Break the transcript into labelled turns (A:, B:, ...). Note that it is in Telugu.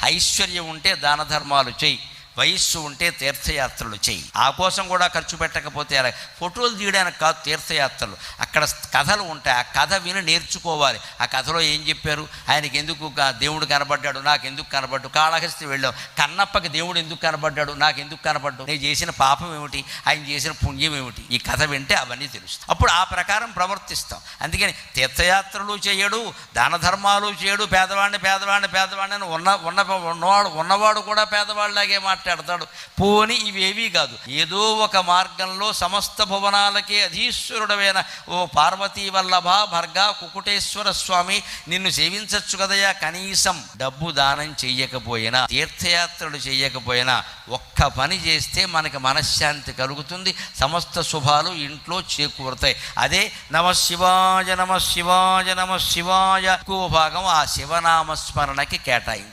A: ఐశ్వర్యం ఉంటే దాన ధర్మాలు చెయ్యి, వయస్సు ఉంటే తీర్థయాత్రలు చెయ్యి. ఆ కోసం కూడా ఖర్చు పెట్టకపోతే అలా ఫోటోలు తీయడానికి కాదు తీర్థయాత్రలు. అక్కడ కథలు ఉంటాయి, ఆ కథ విని నేర్చుకోవాలి. ఆ కథలో ఏం చెప్పారు, ఆయనకి ఎందుకు దేవుడు కనబడ్డాడు, నాకు ఎందుకు కనబడ్డు, కాళహస్తి వెళ్ళాం, కన్నప్పకి దేవుడు ఎందుకు కనబడ్డాడు, నాకు ఎందుకు కనబడ్డు, నేను చేసిన పాపం ఏమిటి, ఆయన చేసిన పుణ్యం ఏమిటి, ఈ కథ వింటే అవన్నీ తెలుస్తాయి. అప్పుడు ఆ ప్రకారం ప్రవర్తిస్తాం. అందుకని తీర్థయాత్రలు చేయడు, దాన ధర్మాలు చేయడు, పేదవాడిని ఉన్నవాడు కూడా పేదవాళ్ళలాగే మాట్లాడతాడు. పోని ఇవేవీ కాదు, ఏదో ఒక మార్గంలో సమస్త భువనాలకే అధీశ్వరుడమైన ఓ పార్వతీ వల్లభ భర్గా కుకుటేశ్వర స్వామి, నిన్ను సేవించచ్చు కదయా, కనీసం డబ్బు దానం చెయ్యకపోయినా, తీర్థయాత్రలు చెయ్యకపోయినా ఒక్క పని చేస్తే మనకి మనశ్శాంతి కలుగుతుంది, సమస్త శుభాలు ఇంట్లో చేకూరుతాయి. అదే నమ శివాయ నమ శివాయ నమ శివాయ ఎక్కువ భాగం ఆ శివనామస్మరణకి కేటాయించాలి.